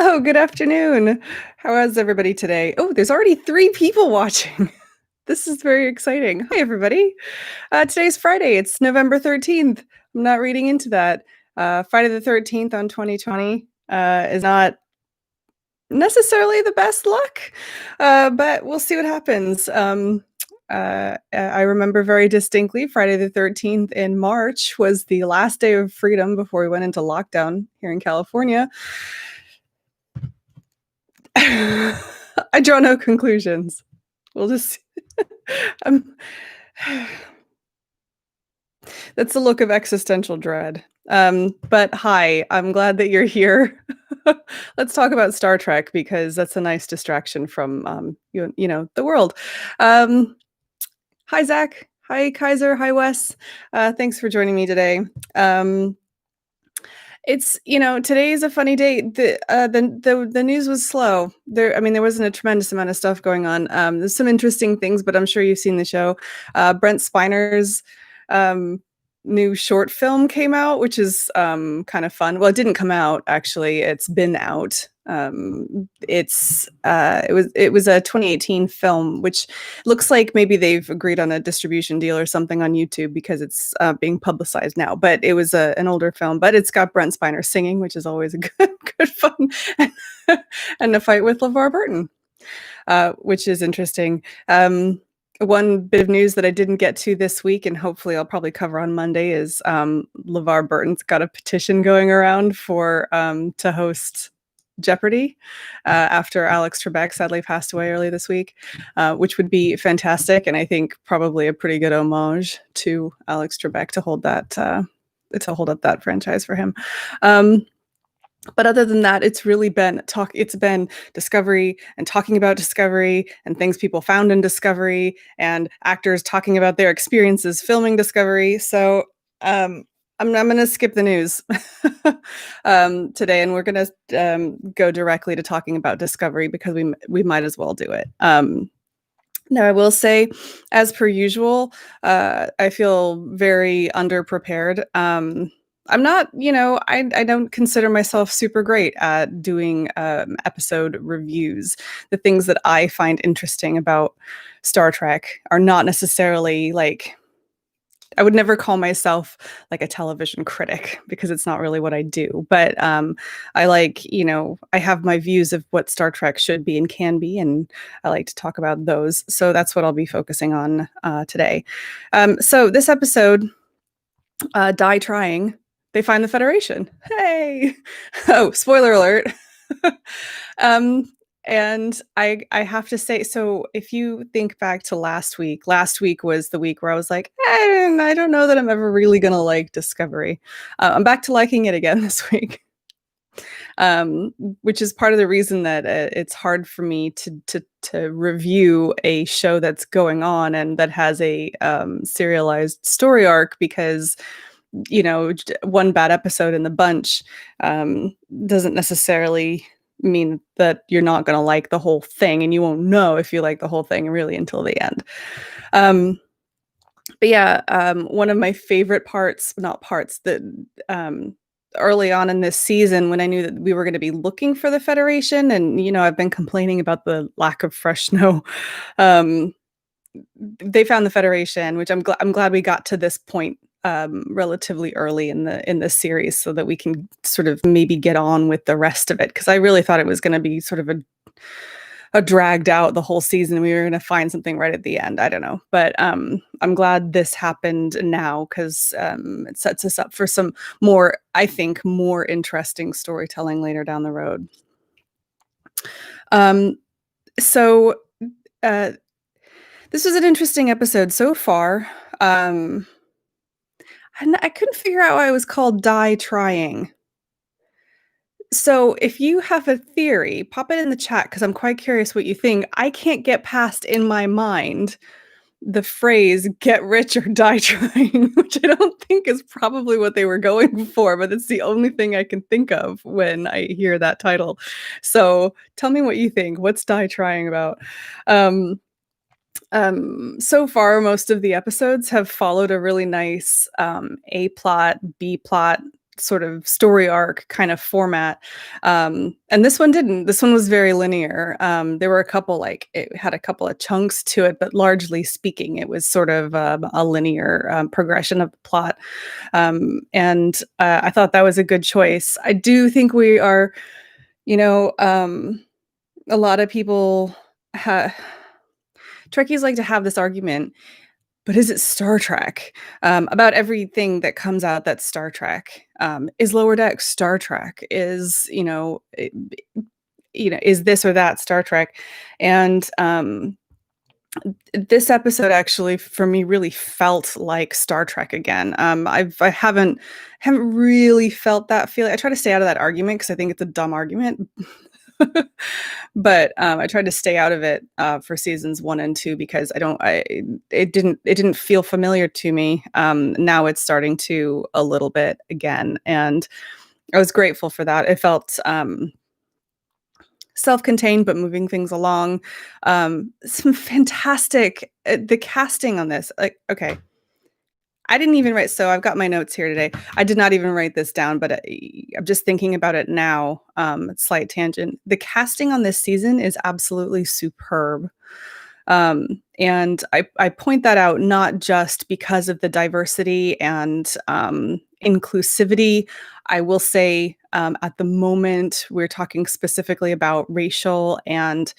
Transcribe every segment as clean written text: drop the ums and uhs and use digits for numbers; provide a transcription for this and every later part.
Hello, good afternoon. How is everybody today? Oh, there's already 3 people watching. This is very exciting. Hi, everybody. Today's Friday. It's November 13th. I'm not reading into that. Friday the 13th on 2020 is not necessarily the best luck, but we'll see what happens. I remember very distinctly Friday the 13th in March was the last day of freedom before we went into lockdown here in California. I draw no conclusions. We'll just um, that's the look of existential dread. But hi, I'm glad that you're here. Let's talk about Star Trek because that's a nice distraction from the world. Um, Hi Zach. Hi Kaiser. Hi Wes. Thanks for joining me today. It's today is a funny day. The news was slow. There wasn't a tremendous amount of stuff going on. There's some interesting things, but I'm sure you've seen the show. Brent Spiner's um, new short film came out, which is kind of fun. Well, it didn't come out actually. It's been out. It was a 2018 film, which looks like maybe they've agreed on a distribution deal or something on YouTube because it's being publicized now. But it was an older film, but it's got Brent Spiner singing, which is always a good fun, and a fight with LeVar Burton, which is interesting. One bit of news that I didn't get to this week, and hopefully I'll probably cover on Monday, is LeVar Burton's got a petition going around for to host Jeopardy after Alex Trebek sadly passed away early this week, which would be fantastic, and I think probably a pretty good homage to Alex Trebek to hold up that franchise for him. But other than that, it's really been Discovery and talking about Discovery and things people found in Discovery and actors talking about their experiences filming Discovery. So I'm going to skip the news today, and we're going to go directly to talking about Discovery because we might as well do it. Now, I will say, as per usual, I feel very underprepared. I'm not, I don't consider myself super great at doing episode reviews. The things that I find interesting about Star Trek are not necessarily like, I would never call myself like a television critic because it's not really what I do. But I like, I have my views of what Star Trek should be and can be, and I like to talk about those. So that's what I'll be focusing on today. So this episode, Die Trying, they find the Federation. Hey! Oh, spoiler alert. um, and I have to say, so if you think back to last week was the week where I was like, I don't know that I'm ever really going to like Discovery. I'm back to liking it again this week. Which is part of the reason that it's hard for me to review a show that's going on and that has a serialized story arc, because one bad episode in the bunch doesn't necessarily mean that you're not going to like the whole thing, and you won't know if you like the whole thing really until the end. But yeah, one of my favorite parts, not parts, that early on in this season, when I knew that we were going to be looking for the Federation, and I've been complaining about the lack of fresh snow. They found the Federation, which I'm glad we got to this point relatively early in the series, so that we can sort of maybe get on with the rest of it, because I really thought it was going to be sort of a dragged out the whole season. We were going to find something right at the end. I don't know, but I'm glad this happened now, because it sets us up for some more, I think, more interesting storytelling later down the road. So this was an interesting episode so far. And I couldn't figure out why it was called Die Trying. So if you have a theory, pop it in the chat, because I'm quite curious what you think. I can't get past, in my mind, the phrase "get rich or die trying," which I don't think is probably what they were going for, but it's the only thing I can think of when I hear that title. So tell me what you think. What's Die Trying about? So far, most of the episodes have followed a really nice A plot, B plot sort of story arc kind of format. And this one didn't. This one was very linear. There were a couple, like, it had a couple of chunks to it, but largely speaking, it was sort of a linear progression of the plot. And I thought that was a good choice. I do think we are, a lot of people, Trekkies like to have this argument, but is it Star Trek? About everything that comes out that's Star Trek. Is Lower Deck Star Trek? Is this or that Star Trek? And this episode actually, for me, really felt like Star Trek again. I haven't really felt that feeling. I try to stay out of that argument because I think it's a dumb argument. But I tried to stay out of it for seasons 1 and 2 because it didn't feel familiar to me. Now it's starting to a little bit again, and I was grateful for that. It felt self-contained but moving things along. Some fantastic the casting on this. Like, okay, I didn't even write. So I've got my notes here today. I did not even write this down, but I'm just thinking about it now. Slight tangent. The casting on this season is absolutely superb. And I point that out not just because of the diversity and inclusivity. I will say at the moment, we're talking specifically about racial and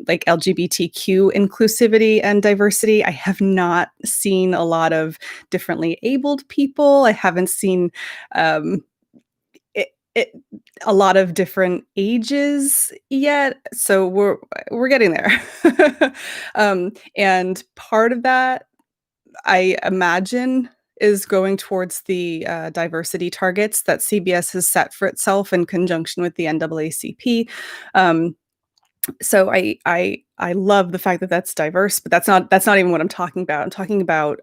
like LGBTQ inclusivity and diversity. I have not seen a lot of differently abled people. I haven't seen a lot of different ages yet, so we're getting there. And part of that, I imagine, is going towards the diversity targets that CBS has set for itself in conjunction with the NAACP. So I love the fact that that's diverse, but that's not even what I'm talking about. I'm talking about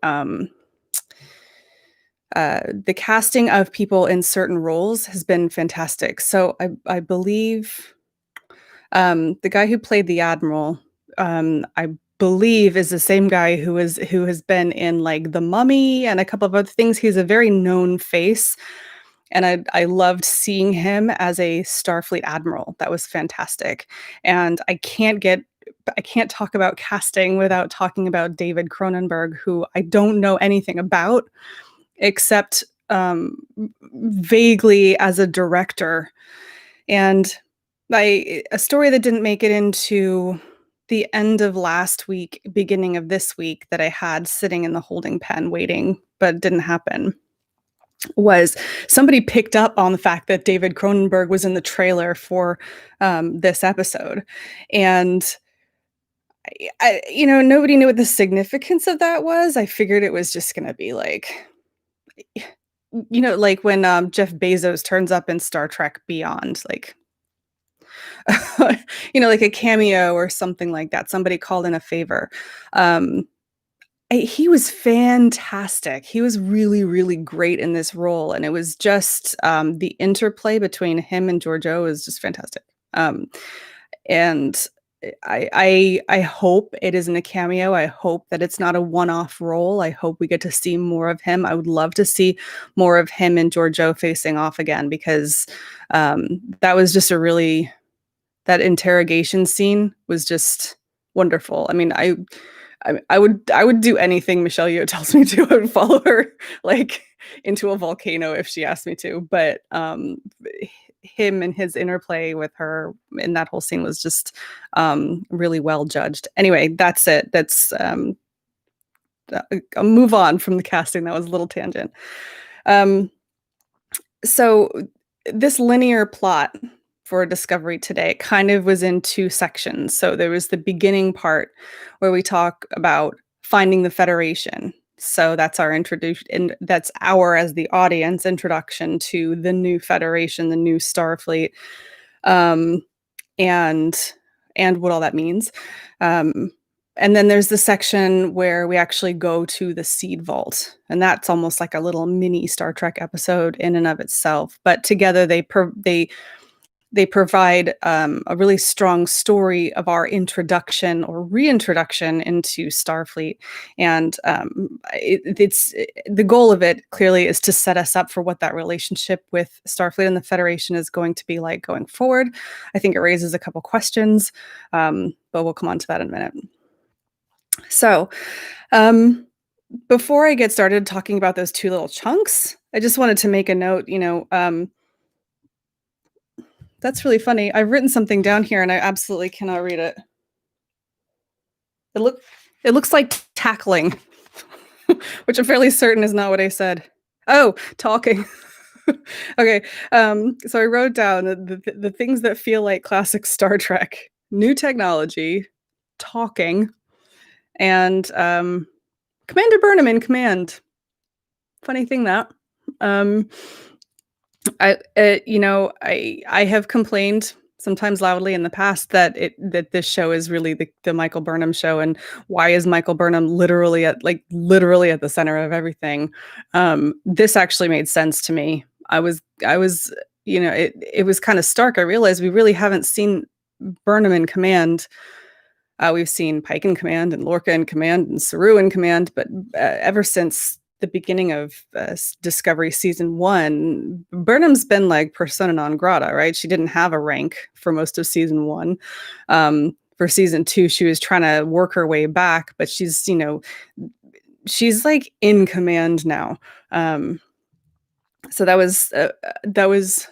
the casting of people in certain roles has been fantastic. So I believe the guy who played the Admiral, I believe, is the same guy who has been in like The Mummy and a couple of other things. He's a very known face, and I loved seeing him as a Starfleet admiral. That was fantastic. And I can't talk about casting without talking about David Cronenberg, who I don't know anything about except vaguely as a director. And a story that didn't make it into the end of last week, beginning of this week, that I had sitting in the holding pen waiting, but didn't happen, was somebody picked up on the fact that David Cronenberg was in the trailer for this episode. And nobody knew what the significance of that was. I figured it was just going to be like, like when Jeff Bezos turns up in Star Trek Beyond, like, like a cameo or something like that. Somebody called in a favor. He was fantastic. He was really, really great in this role. And it was just the interplay between him and Georgiou is just fantastic. And I hope it isn't a cameo. I hope that it's not a one-off role. I hope we get to see more of him. I would love to see more of him and Georgiou facing off again, because that was just that interrogation scene was just wonderful. I mean, I would do anything Michelle Yeoh tells me to. I would follow her like into a volcano if she asked me to. But him and his interplay with her in that whole scene was just really well judged. Anyway, that's it. That's I'll move on from the casting. That was a little tangent. So this linear plot for Discovery today kind of was in 2 sections. So there was the beginning part where we talk about finding the Federation. So that's our introduction, and that's as the audience, introduction to the new Federation, the new Starfleet, and what all that means. And then there's the section where we actually go to the Seed Vault, and that's almost like a little mini Star Trek episode in and of itself. But together they they provide a really strong story of our introduction or reintroduction into Starfleet, and it's the goal of it clearly is to set us up for what that relationship with Starfleet and the Federation is going to be like going forward. I think it raises a couple questions, but we'll come on to that in a minute. So, um, before I get started talking about those two little chunks, I just wanted to make a note. That's really funny. I've written something down here and I absolutely cannot read it. It looks like tackling, which I'm fairly certain is not what I said. Oh, talking. Okay. So I wrote down the things that feel like classic Star Trek: new technology, talking, and Commander Burnham in command. Funny thing that. Um, I have complained sometimes loudly in the past that this show is really the Michael Burnham show, and why is Michael Burnham literally at the center of everything? This actually made sense to me. I was it was kind of stark. I realized we really haven't seen Burnham in command. We've seen Pike in command and Lorca in command and Saru in command, but ever since the beginning of Discovery season 1, Burnham's been like persona non grata, right? She didn't have a rank for most of season 1. For season 2, she was trying to work her way back, but she's like in command now. So that was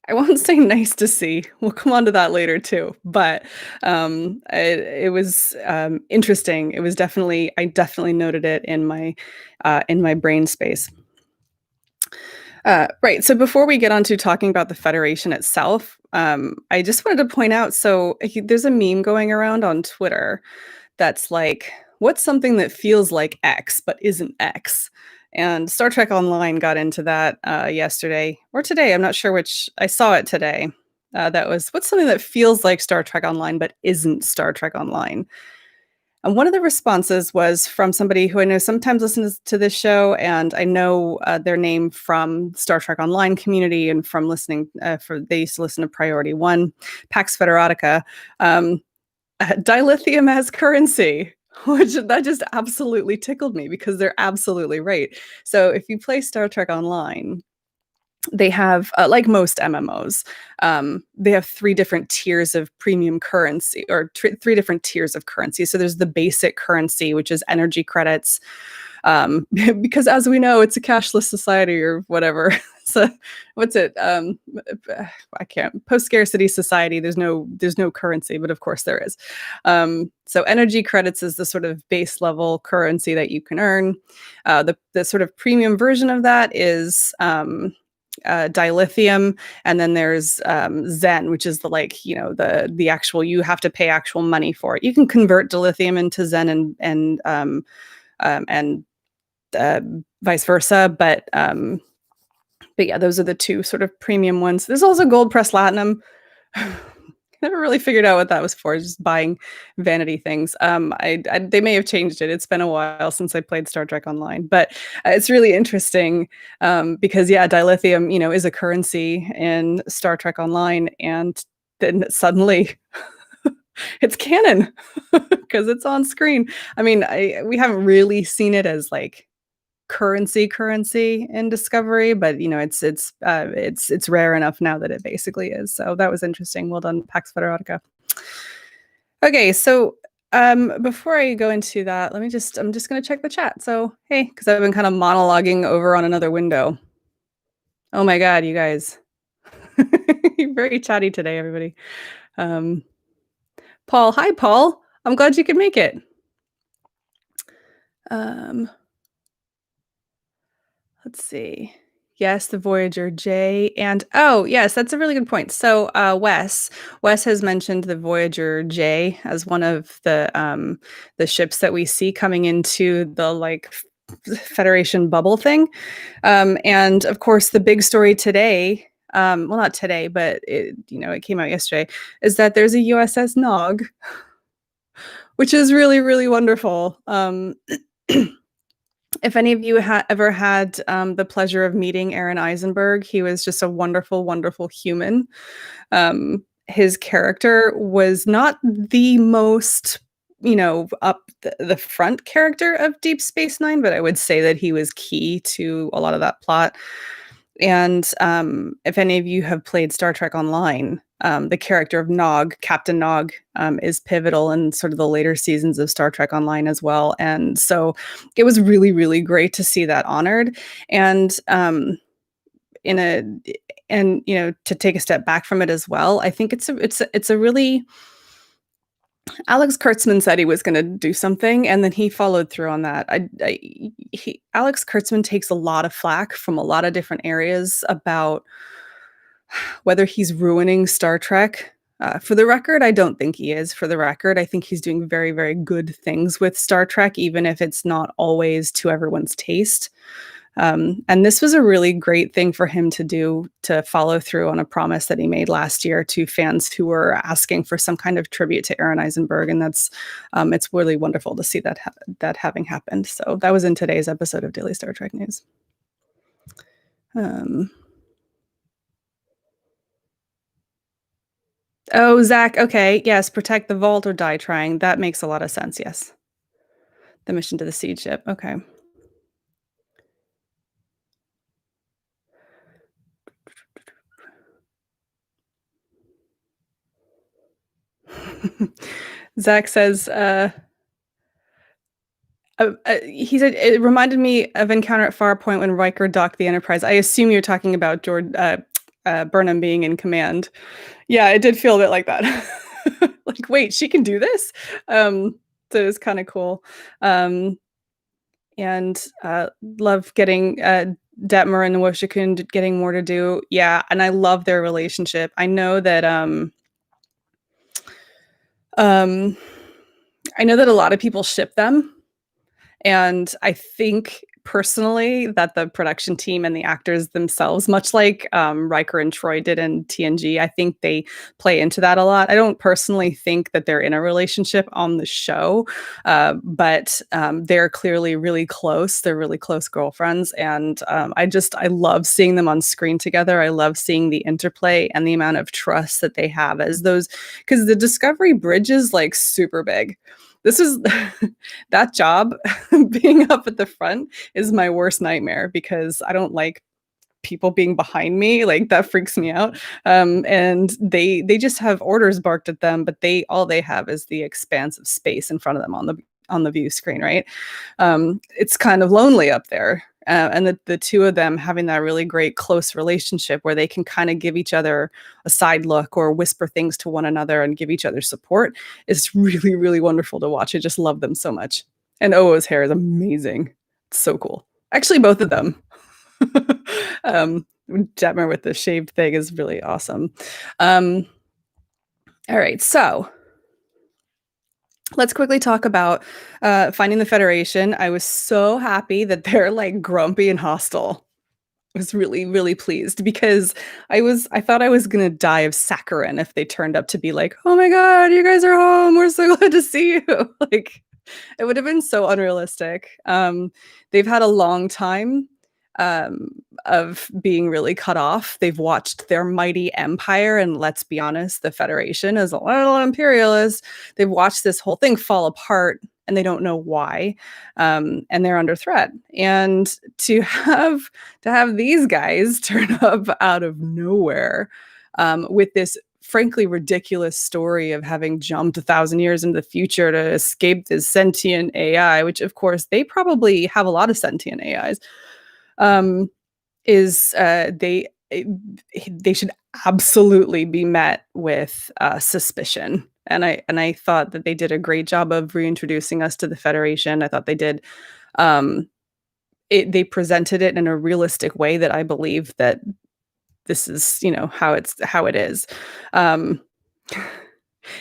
I won't say nice to see. We'll come on to that later too. But it was interesting. It was I definitely noted it in my brain space. Right. So before we get on to talking about the Federation itself, I just wanted to point out. So there's a meme going around on Twitter that's like, what's something that feels like X but isn't X? And Star Trek Online got into that yesterday or today. I'm not sure which. I saw it today. That was, what's something that feels like Star Trek Online but isn't Star Trek Online? And one of the responses was from somebody who I know sometimes listens to this show, and I know their name from Star Trek Online community and from listening. They used to listen to Priority One, Pax Federotica. Dilithium as currency, which that just absolutely tickled me because they're absolutely right. So if you play Star Trek Online, they have, like most MMOs, they have 3 different tiers of premium currency, or 3 different tiers of currency. So there's the basic currency, which is energy credits, because as we know, it's a cashless society or whatever. So what's it? I can't. Post-scarcity society. There's no currency, but of course there is. So energy credits is the sort of base level currency that you can earn. The sort of premium version of that is dilithium, and then there's Zen, which is the actual, you have to pay actual money for it. You can convert dilithium into Zen and vice versa, but yeah, those are the 2 sort of premium ones. There's also gold press platinum. Never really figured out what that was for, just buying vanity things. They may have changed it. It's been a while since I played Star Trek Online, but it's really interesting because, yeah, dilithium, is a currency in Star Trek Online, and then suddenly it's canon because it's on screen. I mean, we haven't really seen it as like currency in Discovery, but it's rare enough now that it basically is. So that was interesting. Well done, Pax Federotica. Okay, so before I go into that, I'm just gonna check the chat. So hey, because I've been kind of monologuing over on another window. Oh my god, you guys. You're very chatty today, everybody. Paul, hi Paul. I'm glad you could make it. Let's see. Yes, the Voyager J, and oh yes, that's a really good point. So Wes has mentioned the Voyager J as one of the ships that we see coming into the Federation bubble thing, and of course the big story today. Well, not today, but it came out yesterday. Is that there's a USS Nog, which is really, really wonderful. If any of you ever had the pleasure of meeting Aaron Eisenberg, he was just a wonderful, wonderful human. His character was not the most, up the front character of Deep Space Nine, but I would say that he was key to a lot of that plot. And if any of you have played Star Trek Online, the character of Nog, Captain Nog, is pivotal in sort of the later seasons of Star Trek Online as well. And so it was really, really great to see that honored. And in a and to take a step back from it as well, I think it's a really Alex Kurtzman said he was going to do something, and then he followed through on that. Alex Kurtzman takes a lot of flack from a lot of different areas about whether he's ruining Star Trek. For the record, I don't think he is. For the record, I think he's doing very, very good things with Star Trek, even if it's not always to everyone's taste. And this was a really great thing for him to do, to follow through on a promise that he made last year to fans who were asking for some kind of tribute to Aaron Eisenberg. And it's really wonderful to see that having happened. So that was in today's episode of Daily Star Trek News. Oh, Zach. Okay. Yes. Protect the vault or die trying. That makes a lot of sense. Yes. The mission to the seed ship. Okay. Zach says, he said, it reminded me of Encounter at Farpoint when Riker docked the Enterprise. I assume you're talking about Burnham being in command. Yeah, it did feel a bit like that. Like, wait, she can do this? So it was kind of cool. And love getting Detmer and Woshikun getting more to do. Yeah, and I love their relationship. I know that I know that a lot of people ship them. And I think personally that the production team and the actors themselves, much like Riker and Troy did in TNG, I think they play into that a lot. I don't personally think that they're in a relationship on the show, but they're clearly really close. They're really close girlfriends. And I love seeing them on screen together. I love seeing the interplay and the amount of trust that they have as those, because the Discovery bridge is like super big. This is that job. Being up at the front is my worst nightmare because I don't like people being behind me. Like, that freaks me out. And they just have orders barked at them, but all they have is the expanse of space in front of them on the view screen, right? It's kind of lonely up there. And the two of them having that really great close relationship where they can kind of give each other a side look or whisper things to one another and give each other support is really, really wonderful to watch. I just love them so much. And Oo's hair is amazing. It's so cool. Actually, both of them. Detmer with the shaved thing is really awesome. All right, so let's quickly talk about finding the Federation. I was so happy that they're like grumpy and hostile. I was really, really pleased because I thought I was gonna die of saccharin if they turned up to be like, "Oh my god, you guys are home. We're so glad to see you." Like, it would have been so unrealistic. They've had a long time of being really cut off. They've watched their mighty empire, and let's be honest, the Federation is a little imperialist. They've watched this whole thing fall apart, and they don't know why, and they're under threat. And to have these guys turn up out of nowhere with this frankly ridiculous story of having jumped 1,000 years into the future to escape this sentient AI, which of course they probably have a lot of sentient AIs, they should absolutely be met with suspicion. And I thought that they did a great job of reintroducing us to the Federation. I thought they did. They presented it in a realistic way that I believe that this is, how it is.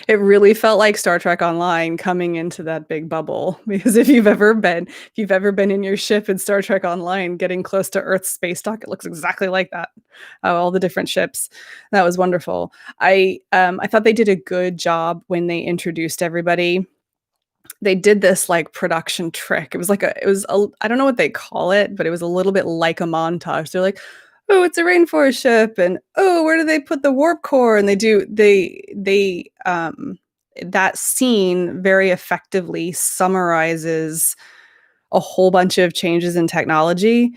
It really felt like Star Trek Online coming into that big bubble, because if you've ever been in your ship in Star Trek Online, getting close to Earth's space dock, it looks exactly like that. All the different ships. That was wonderful. I thought they did a good job when they introduced everybody. they did this like production trick. I don't know what they call it, but it was a little bit like a montage. They're like, oh, it's a rainforest ship, and oh, where do they put the warp core? And that scene very effectively summarizes a whole bunch of changes in technology.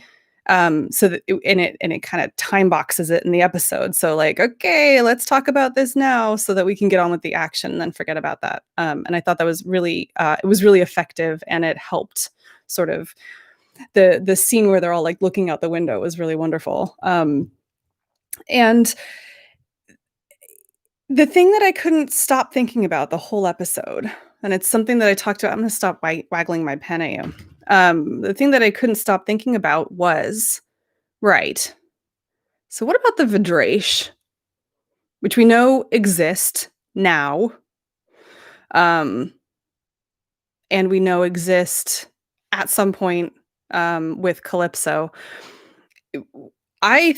So that it kind of time boxes it in the episode. So like, okay, let's talk about this now so that we can get on with the action and then forget about that. And I thought that was it was really effective, and it helped sort of the scene where they're all like looking out the window was really wonderful. And the thing that I couldn't stop thinking about the whole episode, and it's something that I talked about, I'm going to stop waggling my pen at you. The thing that I couldn't stop thinking about was, right, so what about the Vidraish, which we know exist now, um, and we know exist at some point with Calypso? I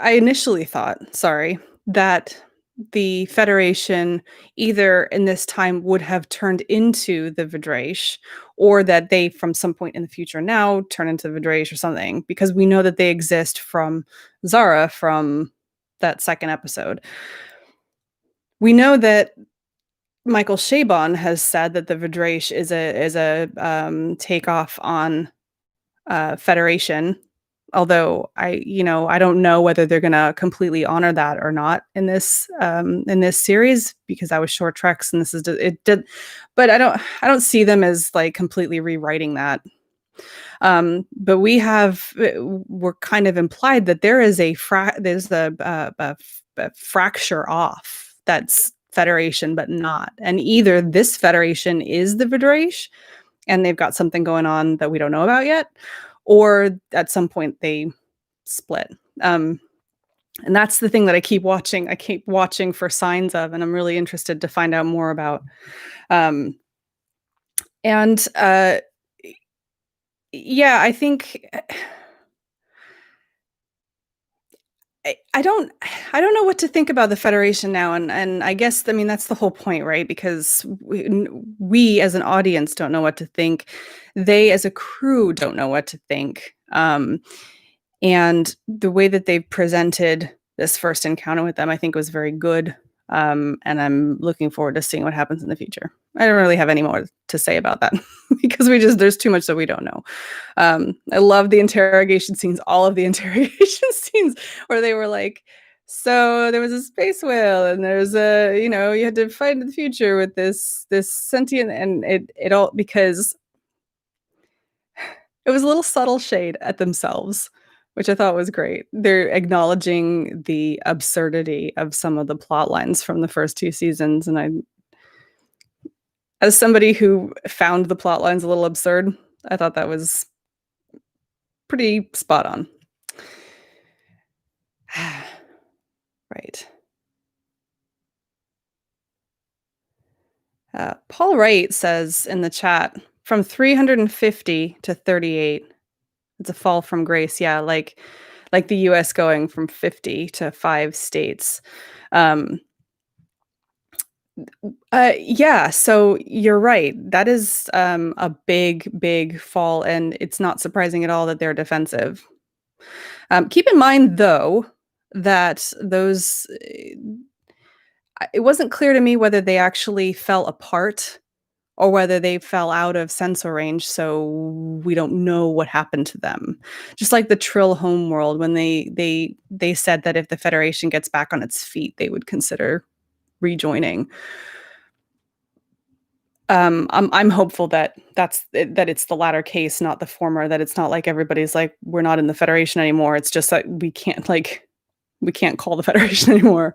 initially thought, sorry, that the Federation either in this time would have turned into the Vidraish, or that they, from some point in the future now, turn into the Vidraish or something, because we know that they exist from Zara from that second episode. We know that Michael Chabon has said that the Vidraish is a takeoff on Federation. Although I don't know whether they're gonna completely honor that or not in this series, because that was short treks and this is it did, but I don't see them as like completely rewriting that. But we're kind of implied that there is there's a fracture off that's Federation, but not, and either this Federation is the Vidraish, and they've got something going on that we don't know about yet, or at some point they split. And that's the thing that I keep watching for signs of, and I'm really interested to find out more about. And yeah, I think I don't know what to think about the Federation now, and I guess, I mean, that's the whole point, right? Because we as an audience don't know what to think. They as a crew don't know what to think. And the way that they presented this first encounter with them, I think, was very good. And I'm looking forward to seeing what happens in the future. I don't really have any more to say about that because there's too much that we don't know. I love the interrogation scenes, all of the interrogation scenes where they were like, so there was a space whale, and there's you had to fight in the future with this sentient, and it all, because it was a little subtle shade at themselves, which I thought was great. They're acknowledging the absurdity of some of the plot lines from the first two seasons, and as somebody who found the plot lines a little absurd, I thought that was pretty spot on. Right. Paul Wright says in the chat, from 350 to 38, it's a fall from grace. Yeah, like the US going from 50 to 5 states. Yeah, so you're right. That is a big fall, and it's not surprising at all that they're defensive. Keep in mind, though, that it wasn't clear to me whether they actually fell apart or whether they fell out of sensor range, so we don't know what happened to them. Just like the Trill homeworld, when they said that if the Federation gets back on its feet, they would consider rejoining. I'm hopeful that it's the latter case, not the former. That it's not like everybody's like, we're not in the Federation anymore. It's just that we can't call the Federation anymore.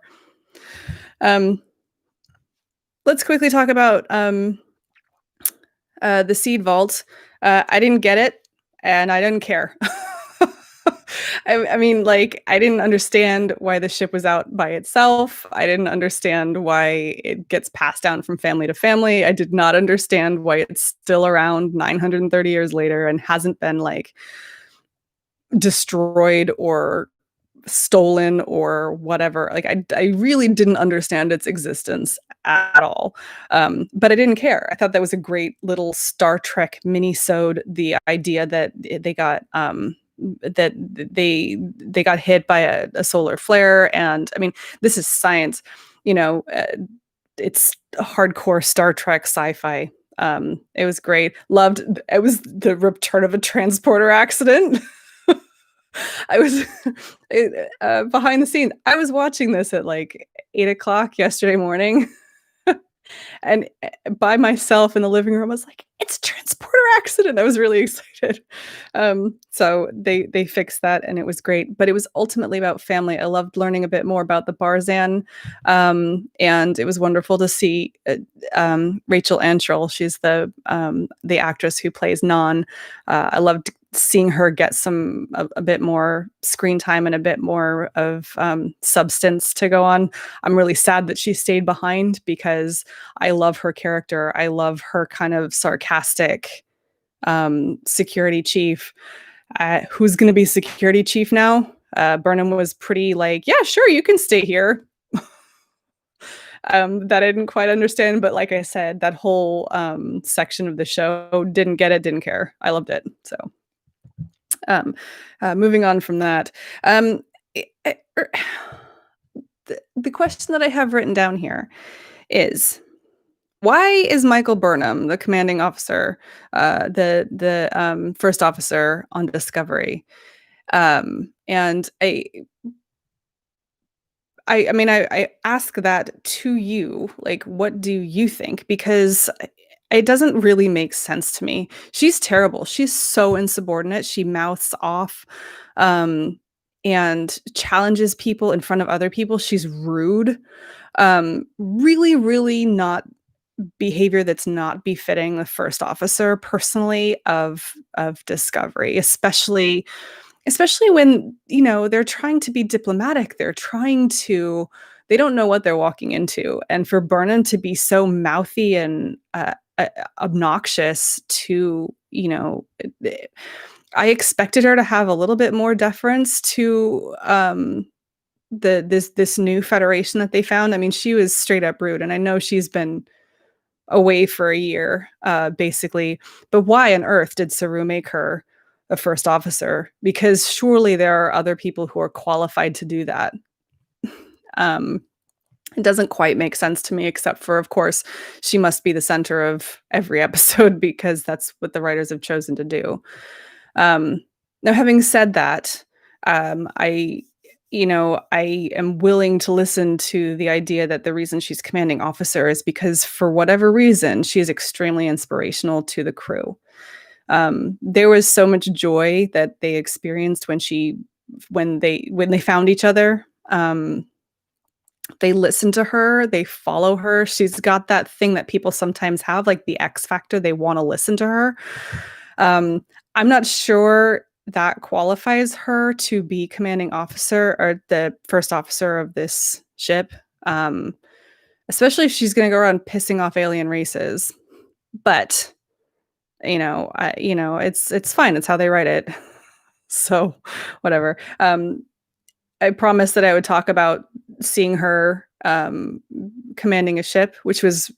Let's quickly talk about the seed vault. I didn't get it, and I didn't care. I mean, like, I didn't understand why the ship was out by itself. I didn't understand why it gets passed down from family to family. I did not understand why it's still around 930 years later and hasn't been like destroyed or stolen or whatever. Like I really didn't understand its existence at all. But I didn't care. I thought that was a great little Star Trek mini-sode. The idea that they got that they got hit by a solar flare, and I mean, this is science, you know. It's hardcore Star Trek sci-fi. It was great. Loved. It was the return of a transporter accident. I was behind the scenes. I was watching this at like 8 o'clock yesterday morning, and by myself in the living room. I was like, "It's a transporter accident!" I was really excited. So they fixed that, and it was great. But it was ultimately about family. I loved learning a bit more about the Barzan, and it was wonderful to see Rachel Antrell. She's the actress who plays Non. I loved seeing her get a bit more screen time and a bit more of substance to go on. I'm really sad that she stayed behind because I love her character. I love her kind of sarcastic security chief. Who's going to be security chief now? Burnham was pretty like, yeah, sure, you can stay here. That I didn't quite understand, but like I said, that whole section of the show, didn't get it, didn't care. I loved it. So moving on from that, the question that I have written down here is, why is Michael Burnham, the commanding officer, the first officer on Discovery? And I mean, I ask that to you, like, what do you think? Because it doesn't really make sense to me. She's terrible. She's so insubordinate. She mouths off, um, and challenges people in front of other people. She's rude. Really, really not behavior that's not befitting the first officer, personally, of Discovery, especially when, you know, they're trying to be diplomatic. They don't know what they're walking into. And for Burnham to be so mouthy and obnoxious to, you know, I expected her to have a little bit more deference to this new federation that they found. I mean, she was straight up rude, and I know she's been away for a year, basically. But why on earth did Saru make her a first officer? Because surely there are other people who are qualified to do that. It doesn't quite make sense to me, except for, of course, she must be the center of every episode because that's what the writers have chosen to do. Now, having said that, I am willing to listen to the idea that the reason she's commanding officer is because, for whatever reason, she is extremely inspirational to the crew. There was so much joy that they experienced when they found each other. They listen to her, they follow her. She's got that thing that people sometimes have, like the X factor. They want to listen to her. I'm not sure that qualifies her to be commanding officer or the first officer of this ship, especially if she's going to go around pissing off alien races. But it's fine. It's how they write it. So whatever. I promised that I would talk about seeing her commanding a ship, which was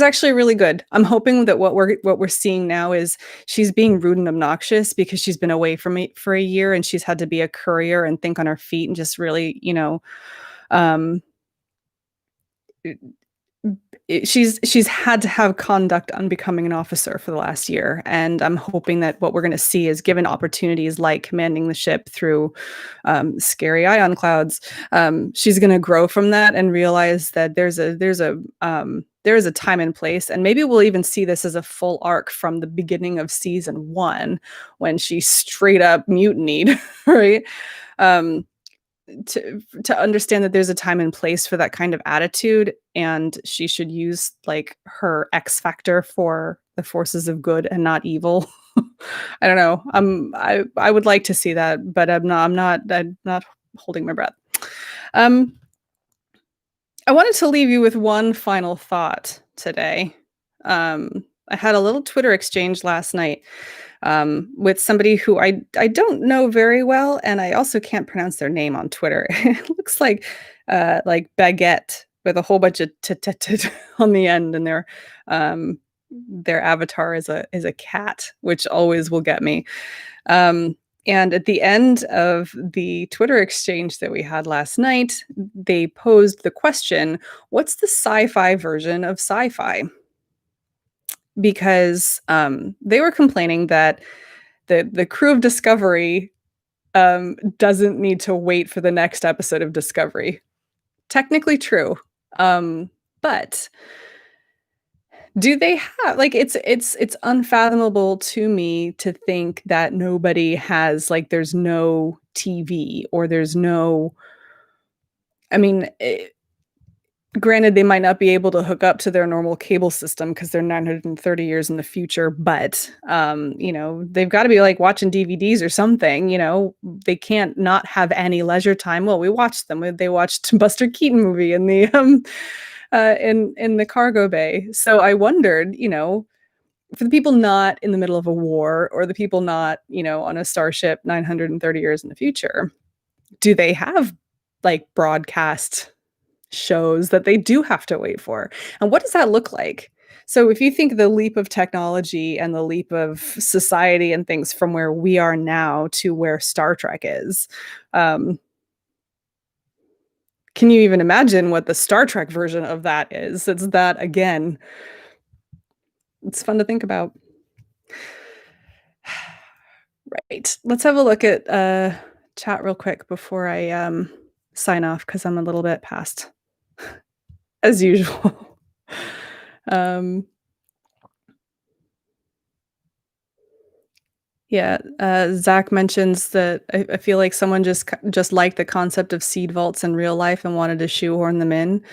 actually really good. I'm hoping that what we're seeing now is she's being rude and obnoxious because she's been away from me for a year, and she's had to be a courier and think on her feet and just really, she's had to have conduct on becoming an officer for the last year. And I'm hoping that what we're going to see is, given opportunities like commanding the ship through scary ion clouds, she's going to grow from that and realize that there is a time and place. And maybe we'll even see this as a full arc from the beginning of season 1, when she straight up mutinied, right? To understand that there's a time and place for that kind of attitude, and she should use like her X factor for the forces of good and not evil. I don't know. I would like to see that, but I'm not holding my breath. I wanted to leave you with one final thought today. I had a little Twitter exchange last night with somebody who I don't know very well, and I also can't pronounce their name on Twitter. It looks like baguette with a whole bunch of t on the end, and their avatar is a cat, which always will get me. And at the end of the Twitter exchange that we had last night, they posed the question, what's the sci-fi version of sci-fi? Because they were complaining that the crew of Discovery doesn't need to wait for the next episode of Discovery. Technically true. But do they have like it's unfathomable to me to think that nobody has like there's no TV or there's no I mean, granted they might not be able to hook up to their normal cable system because they're 930 years in the future, but they've got to be like watching DVDs or something. They can't not have any leisure time. Well, we watched them. They watched Buster Keaton movie in the in the cargo bay. So I wondered, for the people not in the middle of a war or the people not, on a starship 930 years in the future, do they have like broadcast shows that they do have to wait for? And what does that look like? So if you think the leap of technology and the leap of society and things from where we are now to where Star Trek is, can you even imagine what the Star Trek version of that is? It's that again. It's fun to think about. Right. Let's have a look at chat real quick before I sign off because I'm a little bit past as usual. Yeah, Zach mentions that I feel like someone just liked the concept of seed vaults in real life and wanted to shoehorn them in.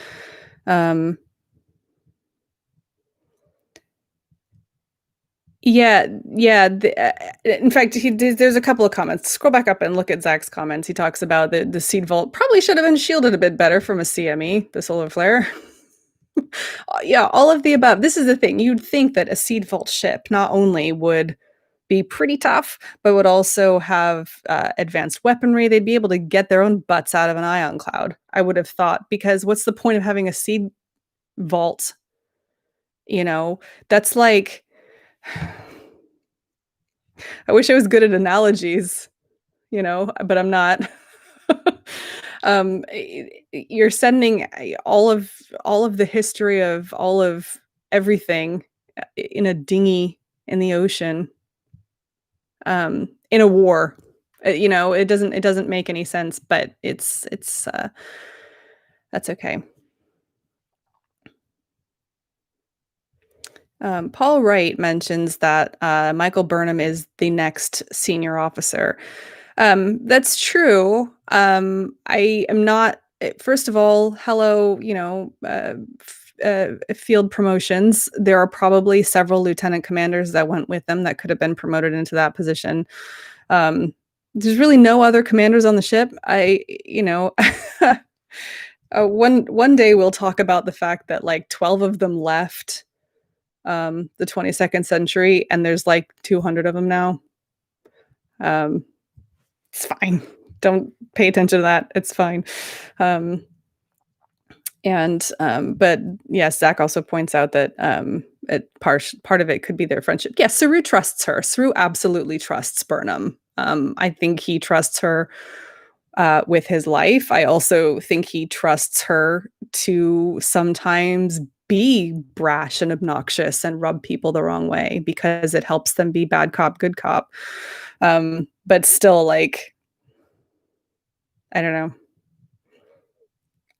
Yeah, yeah. In fact, there's a couple of comments. Scroll back up and look at Zach's comments. He talks about the seed vault probably should have been shielded a bit better from a CME, the solar flare. Yeah, all of the above. This is the thing. You'd think that a seed vault ship not only would be pretty tough, but would also have advanced weaponry. They'd be able to get their own butts out of an ion cloud, I would have thought, because what's the point of having a seed vault? That's like, I wish I was good at analogies, but I'm not. You're sending all of the history of all of everything in a dinghy in the ocean, in a war. It doesn't make any sense, but it's that's okay. Paul Wright mentions that Michael Burnham is the next senior officer. That's true. I am not. First of all, hello. Field promotions. There are probably several lieutenant commanders that went with them that could have been promoted into that position. There's really no other commanders on the ship. One day we'll talk about the fact that like 12 of them left the 22nd century, and there's like 200 of them now. It's fine. Don't pay attention to that. It's fine. But yes, Zach also points out that part of it could be their friendship. Yes, Saru trusts her. Saru absolutely trusts Burnham. I think he trusts her with his life. I also think he trusts her to sometimes be brash and obnoxious and rub people the wrong way because it helps them be bad cop, good cop. But still, like, I don't know.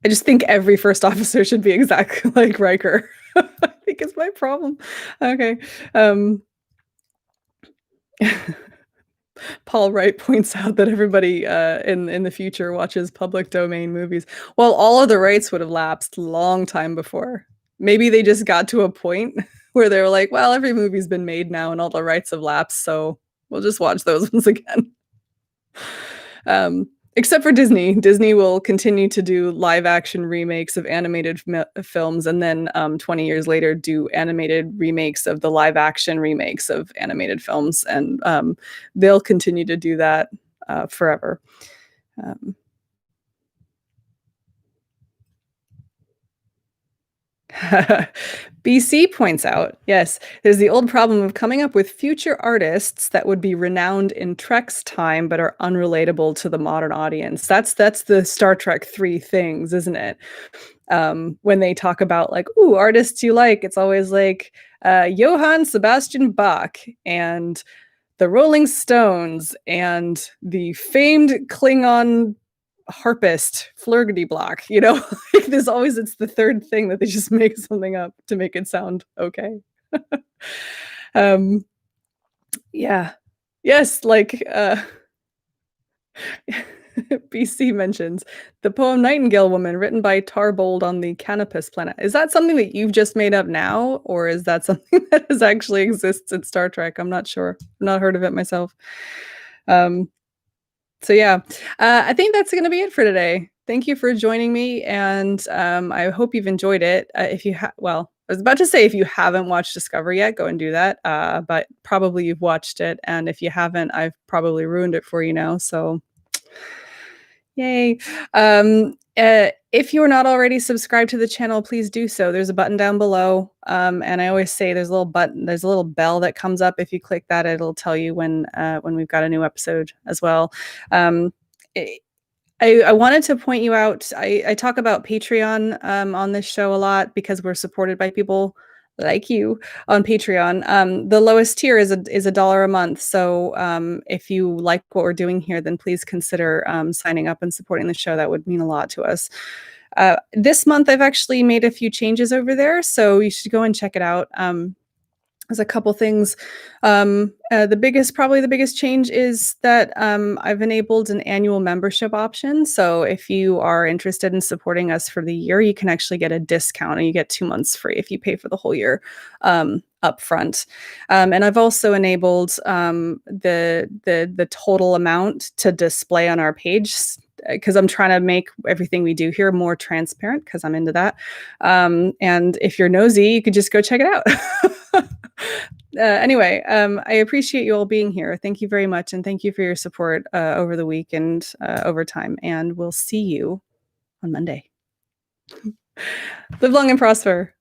I just think every first officer should be exactly like Riker. I think it's my problem. Okay. Paul Wright points out that everybody in the future watches public domain movies. Well, all of the rights would have lapsed long time before. Maybe they just got to a point where they were like, well, every movie's been made now and all the rights have lapsed, so we'll just watch those ones again. Except for Disney. Disney will continue to do live action remakes of animated films, and then 20 years later do animated remakes of the live action remakes of animated films, and they'll continue to do that forever. Um, BC points out, yes, there's the old problem of coming up with future artists that would be renowned in Trek's time but are unrelatable to the modern audience. That's the Star Trek 3 things, isn't it? When they talk about like, ooh, artists you like, it's always like Johann Sebastian Bach and the Rolling Stones and the famed Klingon harpist Flurgity Block, you know. There's always, it's the third thing that they just make something up to make it sound okay. um yeah, yes, like BC mentions the poem Nightingale Woman written by Tarbold on the Canopus planet. Is that something that you've just made up now, or is that something that has actually exists in Star Trek? I'm not sure. I've not heard of it myself. So yeah, I think that's going to be it for today. Thank you for joining me, and I hope you've enjoyed it. If you well, I was about to say if you haven't watched Discovery yet, go and do that. But probably you've watched it, and if you haven't, I've probably ruined it for you now. So yay. If you're not already subscribed to the channel, please do so. There's a button down below. And I always say there's a little button, there's a little bell that comes up. If you click that, it'll tell you when we've got a new episode as well. I wanted to point you out, I talk about Patreon on this show a lot because we're supported by people like you on Patreon. The lowest tier is $1 a month. So if you like what we're doing here, then please consider signing up and supporting the show. That would mean a lot to us. This month, I've actually made a few changes over there, so you should go and check it out. There's a couple things. Probably the biggest change is that I've enabled an annual membership option. So if you are interested in supporting us for the year, you can actually get a discount, and you get 2 months free if you pay for the whole year upfront. And I've also enabled the total amount to display on our page, because I'm trying to make everything we do here more transparent, because I'm into that. And if you're nosy, you could just go check it out. Anyway, I appreciate you all being here. Thank you very much. And thank you for your support over the week and over time. And we'll see you on Monday. Live long and prosper.